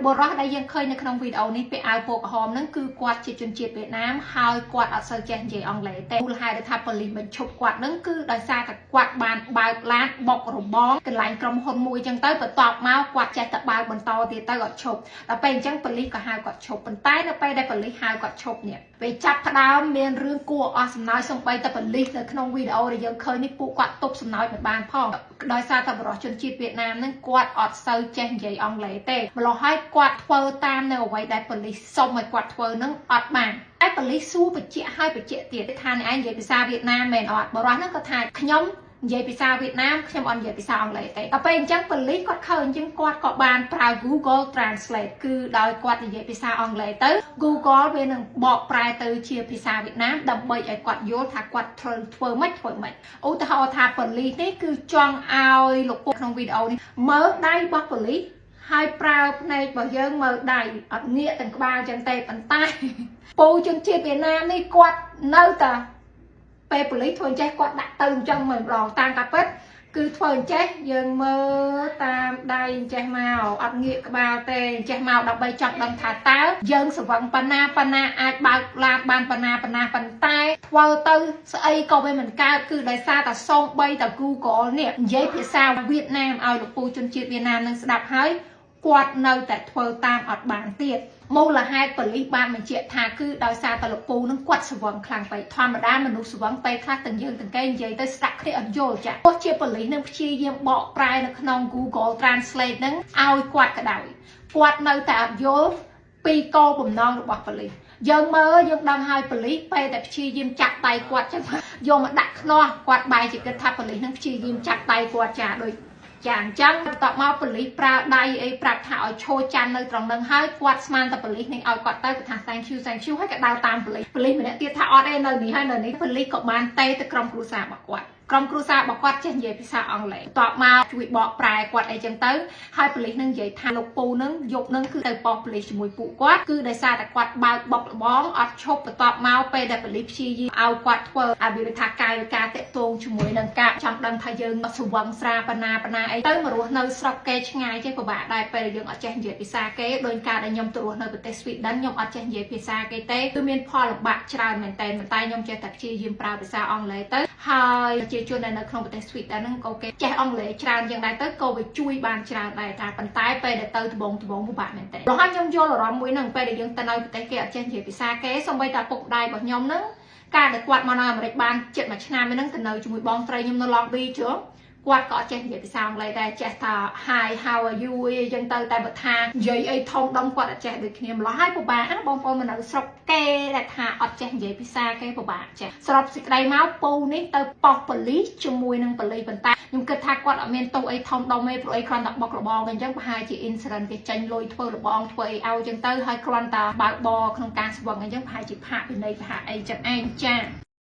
bộ đó đây dân khơiในក្នុងវីដេអូនេះពាក់អាវពណ៌ក្រហមហ្នឹងគឺគាត់ជាជនជាតិវៀតណាមហើយគាត់អត់សូវចេះនិយាយអង់គ្លេសទេមូលហេតុថាប៉ូលីសបញ្ឈប់គាត់ហ្នឹងគឺដោយសារតែគាត់បានបើកឡានបុករបងកន្លែងក្រុមហ៊ុនមួយចឹងទៅបន្ទាប់មកគាត់ចេះតែបើកបន្តទៀតទៅអត់ឈប់ដល់ពេលអញ្ចឹងប៉ូលីសក៏ហៅគាត់ឈប់ប៉ុន្តែនៅពេលដែលប៉ូលីសហៅគាត់ឈប់នេះពេលចាប់ផ្ដើមមានរឿងគួរអស់សំណើចសំបីតែប៉ូលីសនៅក្នុងវីដេអូដែលយើងឃើញនេះពួកគាត់ទប់សំណើចមិនបានផងដោយសារតែបរិសុទ្ធជនជាតិវៀតណាមហ្នឹងគាត់អត់សូវចេះនិយាយអង់គ្លេសទេម្ល៉េះហើយគាត់ធ្វើតាមនៅអ្វីដែលប៉ូលីសសុំឲ្យគាត់ធ្វើហ្នឹងអត់បានតែប៉ូលីសសួរបញ្ជាក់ឲ្យបញ្ជាក់ទៀតថាអ្នកឯងនិយាយភាសាវៀតណាមមែនអត់បរិសុទ្ធហ្នឹងគាត់ថាខ្ញុំនិយាយភាសាវៀតណាមខ្ញុំអត់និយាយភាសាអង់គ្លេសទេដល់ពេលអញ្ចឹងប៉ូលីសគាត់ឃើញអញ្ចឹងគាត់ក៏បានប្រើ Google Translate គឺដោយគាត់និយាយភាសាអង់គ្លេសទៅ Google វានឹងបកប្រែទៅជាភាសាវៀតណាមដើម្បីឲ្យគាត់យល់ថាគាត់ត្រូវធ្វើម៉េចឧទាហរណ៍ថាប៉ូលីសនេះគឺចង់ឲ្យលោកពូក្នុងវីដេអូនេះមើលដៃរបស់ប៉ូលីសហើយប្រើភ្នែករបស់យើងមើលដៃអត់ងាកទាំងក្បាលអញ្ចឹងទេប៉ុន្តែពូជនជាតិវៀតណាមនេះគាត់នៅតែពេលប៉ូលីសធ្វើអញ្ចេះគាត់ដាក់ទៅអញ្ចឹងមើលម្ដងតាមការពិតគឺធ្វើអញ្ចេះយើងមើលតាមដៃអញ្ចេះមកអត់ងាកក្បាលទេអញ្ចេះមកដើម្បីចង់ដឹងថាតើយើងស្វឹងប៉ុណ្ណាអាចបើកឡានបានប៉ុណ្ណាប៉ុន្តែធ្វើទៅស្អីក៏វាមិនកើតគឺដោយសារតែសូម្បីតែ Google នេះនិយាយភាសាវៀតណាមឲ្យលោកពូជនជាតិវៀតណាមនឹងស្ដាប់ហើយគាត់នៅតែធ្វើតាមអត់បានទៀតមូលហេតុប៉ូលីសបានបញ្ជាក់ថាគឺដោយសារតែលោកពូនឹងគាត់ស្វឹងខ្លាំងពេកធម្មតាមនុស្សស្វឹងពេលខ្លះទាំងយើងទាំងគេនិយាយទៅស្ដាប់គ្នាអត់យល់ចា៎ទោះជាប៉ូលីសនឹងព្យាយាមបកប្រែនៅក្នុង Google Translate ហ្នឹងឲ្យគាត់ក៏ដោយគាត់នៅតែអត់យល់ពីគោលបំណងរបស់ប៉ូលីសយើងមើលយើងដឹងហើយប៉ូលីសពេលតែព្យាយាមចាក់ដៃគាត់ចឹងយកមកដាក់ខ្នោះគាត់បែរជាគិតថាប៉ូលីសនឹងព្យាយាមចាក់ដៃគាត់ចាដូចចាអញ្ចឹងបន្ទាប់មកប៉ូលីសប្រើដៃអីប្រាប់ថាឲ្យឈរចាំនៅត្រង់ហ្នឹងហើយគាត់ស្មានតែប៉ូលីសនឹងឲ្យគាត់ទៅគាត់ថា thank you ហើយក៏ដើរតាមប៉ូលីសម្នាក់ទៀតថាអត់ទេនៅនេះហើយនៅនេះប៉ូលីសក៏បានតេទៅក្រុមគ្រួសាររបស់គាត់ក្រុមគ្រួសាររបស់គាត់ចេះនិយាយភាសាអង់គ្លេសបន្ទាប់មកជួយបកប្រែគាត់អីចឹងទៅហើយប៉ូលីសនឹងនិយាយថាលោកពូនឹងយកនឹងគឺទៅប៉ោះប៉ូលីសជាមួយពួកគាត់គឺដោយសារតែគាត់បើកបុកលបងអត់ឈប់បន្ទាប់មកពេលដែលប៉ូលីសព្យាយាមឲ្យគាត់ធ្វើអាវាថាកាយវិការតាក់ទងជាមួយនឹងការចង់ដឹងថាយើងស្វឹងស្រាប៉ុណ្ណាអីទៅមករស់នៅស្រុកគេឆ្ងាយចេះពិបាកដែរពេលយើងអត់ចេះនិយាយភាសាគេដោយការដែលខ្ញុំទៅរស់នៅប្រទេស Sweden ខ្ញុំអត់ចេះនិយាយភាសាគេទេគឺមានផលលំបាកច្រើនមែនតើខ្ញុំចេះតែព្យាយាមប្រើភាសាអង់គ្លេសទៅហើយប្រជាជននៅក្នុងប្រទេស Sweden ហ្នឹងក៏គេចេះអង់គ្លេសច្រើនយ៉ាងដែរទៅក៏វាជួយបានច្រើនដែរថាប៉ុន្តែពេលដែលទៅត្បូងពិបាកមែនតើហើយខ្ញុំយល់អារម្មណ៍មួយហ្នឹងពេលដែលយើងទៅនៅប្រទេសគេអត់ចេះនិយាយភាសាគេសូម្បីតែពុកម្ដាយរបស់ខ្ញុំហ្នឹងការដែលគាត់មកនៅអាមេរិកបានជិត1ឆ្នាំហ្នឹងទៅនៅជាមួយបងស្រីខ្ញុំនៅ Long Beach គាត់ក៏ចេះនិយាយភាសាអង់គ្លេសដែរចេះថា Hi how are you អីចឹងទៅតែបើថានិយាយអីធំដុំគាត់អត់ចេះដូចគ្នាម្ល៉េះហើយពិបាកណាបងប្អូនមកនៅស្រុកគេដែលថាអត់ចេះនិយាយភាសាគេពិបាកចេះសរុបសេចក្តីមកពូនេះទៅប៉ោះប៉ូលីសជាមួយនឹងប៉ូលីសប៉ុន្តែខ្ញុំគិតថាគាត់អត់មានទោសអីធំដុំទេព្រោះអីគ្រាន់តែបុកលបងអញ្ចឹងប្រហែលជា incident គេចាញ់លុយធ្វើលបងធ្វើអីឲ្យចឹងទៅហើយគ្រាន់តែបើកបរក្នុងការស្វឹងអញ្ចឹងប្រហែលជាផាកពិន័យផាកអីចឹងឯងចា